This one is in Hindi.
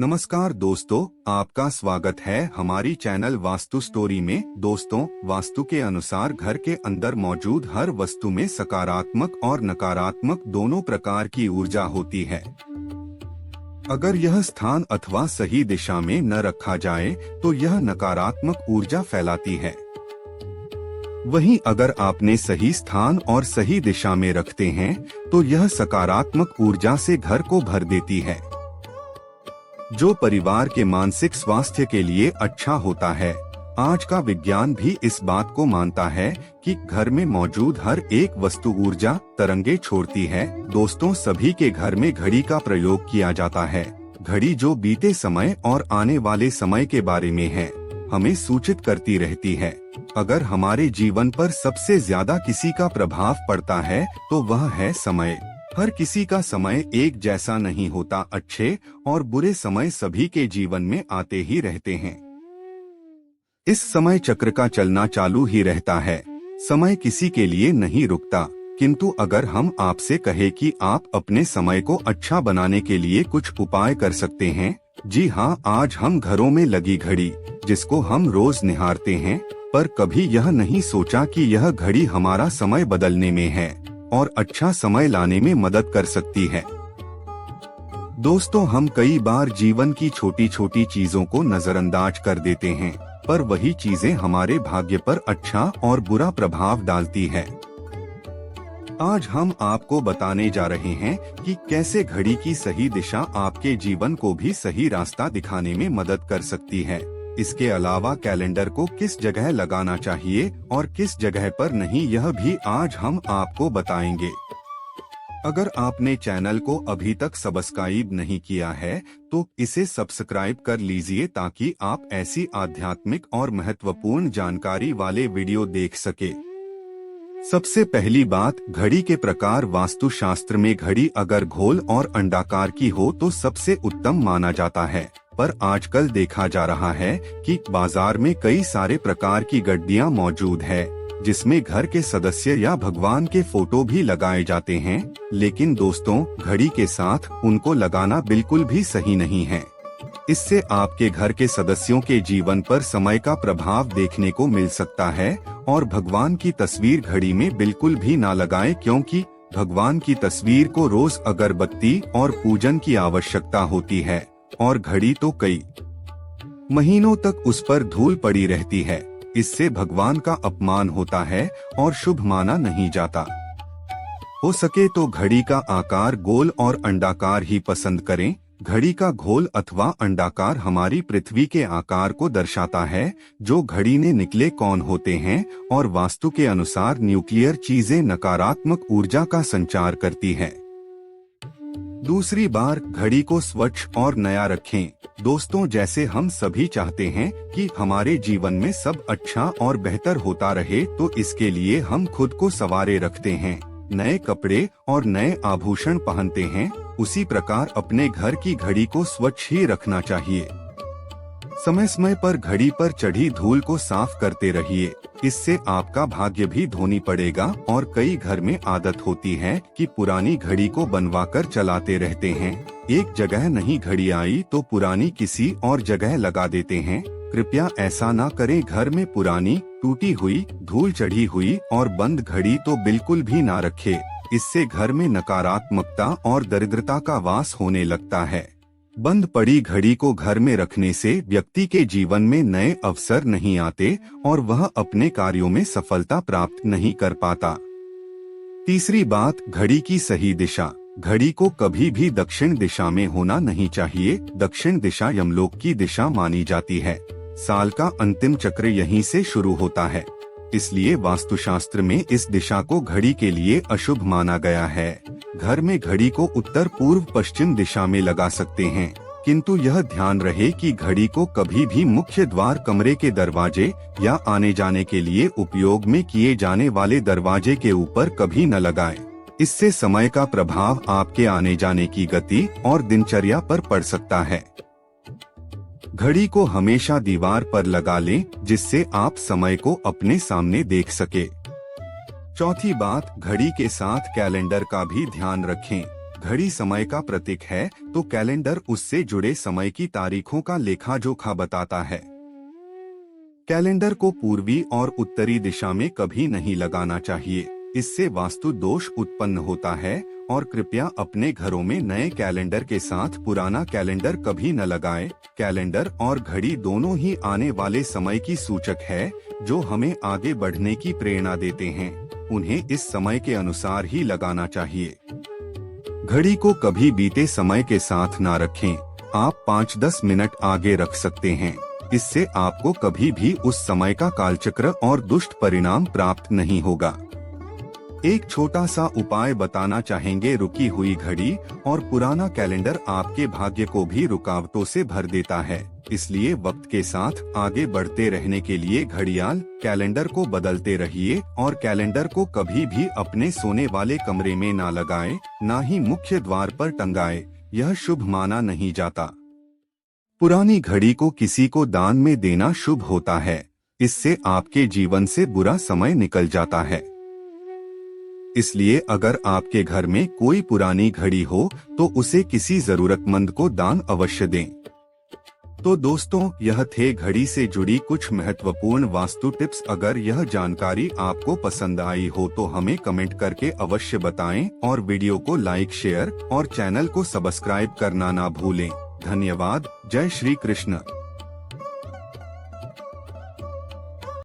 नमस्कार दोस्तों, आपका स्वागत है हमारी चैनल वास्तु स्टोरी में। दोस्तों, वास्तु के अनुसार घर के अंदर मौजूद हर वस्तु में सकारात्मक और नकारात्मक दोनों प्रकार की ऊर्जा होती है। अगर यह स्थान अथवा सही दिशा में न रखा जाए तो यह नकारात्मक ऊर्जा फैलाती है। वहीं अगर आपने सही स्थान और सही दिशा में रखते हैं तो यह सकारात्मक ऊर्जा से घर को भर देती है, जो परिवार के मानसिक स्वास्थ्य के लिए अच्छा होता है। आज का विज्ञान भी इस बात को मानता है कि घर में मौजूद हर एक वस्तु ऊर्जा तरंगे छोड़ती है। दोस्तों, सभी के घर में घड़ी का प्रयोग किया जाता है। घड़ी जो बीते समय और आने वाले समय के बारे में है, हमें सूचित करती रहती है। अगर हमारे जीवन पर सबसे ज्यादा किसी का प्रभाव पड़ता है तो वह है समय। हर किसी का समय एक जैसा नहीं होता। अच्छे और बुरे समय सभी के जीवन में आते ही रहते हैं। इस समय चक्र का चलना चालू ही रहता है। समय किसी के लिए नहीं रुकता। किंतु अगर हम आपसे कहे कि आप अपने समय को अच्छा बनाने के लिए कुछ उपाय कर सकते हैं, जी हाँ, आज हम घरों में लगी घड़ी, जिसको हम रोज निहारते हैं, पर कभी यह नहीं सोचा कि यह घड़ी हमारा समय बदलने में है और अच्छा समय लाने में मदद कर सकती है। दोस्तों, हम कई बार जीवन की छोटी छोटी चीजों को नजरअंदाज कर देते हैं, पर वही चीजें हमारे भाग्य पर अच्छा और बुरा प्रभाव डालती है। आज हम आपको बताने जा रहे हैं कि कैसे घड़ी की सही दिशा आपके जीवन को भी सही रास्ता दिखाने में मदद कर सकती है। इसके अलावा कैलेंडर को किस जगह लगाना चाहिए और किस जगह पर नहीं, यह भी आज हम आपको बताएंगे। अगर आपने चैनल को अभी तक सब्सक्राइब नहीं किया है तो इसे सब्सक्राइब कर लीजिए, ताकि आप ऐसी आध्यात्मिक और महत्वपूर्ण जानकारी वाले वीडियो देख सके। सबसे पहली बात, घड़ी के प्रकार। वास्तुशास्त्र में घड़ी अगर गोल और अंडाकार की हो तो सबसे उत्तम माना जाता है, पर आजकल देखा जा रहा है कि बाजार में कई सारे प्रकार की घड़ियां मौजूद है, जिसमें घर के सदस्य या भगवान के फोटो भी लगाए जाते हैं। लेकिन दोस्तों, घड़ी के साथ उनको लगाना बिल्कुल भी सही नहीं है। इससे आपके घर के सदस्यों के जीवन पर समय का प्रभाव देखने को मिल सकता है। और भगवान की तस्वीर घड़ी में बिल्कुल भी ना लगाएं, क्योंकि भगवान की तस्वीर को रोज अगरबत्ती और पूजन की आवश्यकता होती है, और घड़ी तो कई महीनों तक उस पर धूल पड़ी रहती है। इससे भगवान का अपमान होता है और शुभ माना नहीं जाता। हो सके तो घड़ी का आकार गोल और अंडाकार ही पसंद करें। घड़ी का गोल अथवा अंडाकार हमारी पृथ्वी के आकार को दर्शाता है, जो घड़ी ने निकले कौन होते हैं, और वास्तु के अनुसार न्यूक्लियर चीजें नकारात्मक ऊर्जा का संचार करती है। दूसरी बार, घड़ी को स्वच्छ और नया रखें। दोस्तों, जैसे हम सभी चाहते हैं कि हमारे जीवन में सब अच्छा और बेहतर होता रहे, तो इसके लिए हम खुद को संवारे रखते हैं, नए कपड़े और नए आभूषण पहनते हैं। उसी प्रकार अपने घर की घड़ी को स्वच्छ ही रखना चाहिए। समय समय पर घड़ी पर चढ़ी धूल को साफ करते रहिए। इससे आपका भाग्य भी धोनी पड़ेगा। और कई घर में आदत होती है कि पुरानी घड़ी को बनवाकर चलाते रहते हैं। एक जगह नहीं घड़ी आई तो पुरानी किसी और जगह लगा देते हैं। कृपया ऐसा ना करें। घर में पुरानी, टूटी हुई, धूल चढ़ी हुई और बंद घड़ी तो बिल्कुल भी ना रखे। इससे घर में नकारात्मकता और दरिद्रता का वास होने लगता है। बंद पड़ी घड़ी को घर में रखने से व्यक्ति के जीवन में नए अवसर नहीं आते और वह अपने कार्यों में सफलता प्राप्त नहीं कर पाता। तीसरी बात, घड़ी की सही दिशा। घड़ी को कभी भी दक्षिण दिशा में होना नहीं चाहिए। दक्षिण दिशा यमलोक की दिशा मानी जाती है। साल का अंतिम चक्र यहीं से शुरू होता है, इसलिए वास्तुशास्त्र में इस दिशा को घड़ी के लिए अशुभ माना गया है। घर में घड़ी को उत्तर पूर्व पश्चिम दिशा में लगा सकते हैं, किंतु यह ध्यान रहे कि घड़ी को कभी भी मुख्य द्वार, कमरे के दरवाजे या आने जाने के लिए उपयोग में किए जाने वाले दरवाजे के ऊपर कभी न लगाएं। इससे समय का प्रभाव आपके आने जाने की गति और दिनचर्या पर पड़ सकता है। घड़ी को हमेशा दीवार पर लगा लें, जिससे आप समय को अपने सामने देख सके। चौथी बात, घड़ी के साथ कैलेंडर का भी ध्यान रखें। घड़ी समय का प्रतीक है, तो कैलेंडर उससे जुड़े समय की तारीखों का लेखा जोखा बताता है। कैलेंडर को पूर्वी और उत्तरी दिशा में कभी नहीं लगाना चाहिए, इससे वास्तु दोष उत्पन्न होता है। और कृपया अपने घरों में नए कैलेंडर के साथ पुराना कैलेंडर कभी न लगाएं। कैलेंडर और घड़ी दोनों ही आने वाले समय की सूचक है, जो हमें आगे बढ़ने की प्रेरणा देते हैं। उन्हें इस समय के अनुसार ही लगाना चाहिए। घड़ी को कभी बीते समय के साथ ना रखें। आप 5-10 मिनट आगे रख सकते हैं, इससे आपको कभी भी उस समय का कालचक्र और दुष्ट परिणाम प्राप्त नहीं होगा। एक छोटा सा उपाय बताना चाहेंगे। रुकी हुई घड़ी और पुराना कैलेंडर आपके भाग्य को भी रुकावटों से भर देता है, इसलिए वक्त के साथ आगे बढ़ते रहने के लिए घड़ियाल कैलेंडर को बदलते रहिए। और कैलेंडर को कभी भी अपने सोने वाले कमरे में ना लगाएं, ना ही मुख्य द्वार पर टंगाएं। यह शुभ माना नहीं जाता। पुरानी घड़ी को किसी को दान में देना शुभ होता है, इससे आपके जीवन से बुरा समय निकल जाता है। इसलिए अगर आपके घर में कोई पुरानी घड़ी हो तो उसे किसी जरूरतमंद को दान अवश्य दें। तो दोस्तों, यह थे घड़ी से जुड़ी कुछ महत्वपूर्ण वास्तु टिप्स। अगर यह जानकारी आपको पसंद आई हो तो हमें कमेंट करके अवश्य बताएं और वीडियो को लाइक, शेयर और चैनल को सब्सक्राइब करना ना भूलें। धन्यवाद। जय श्री कृष्ण।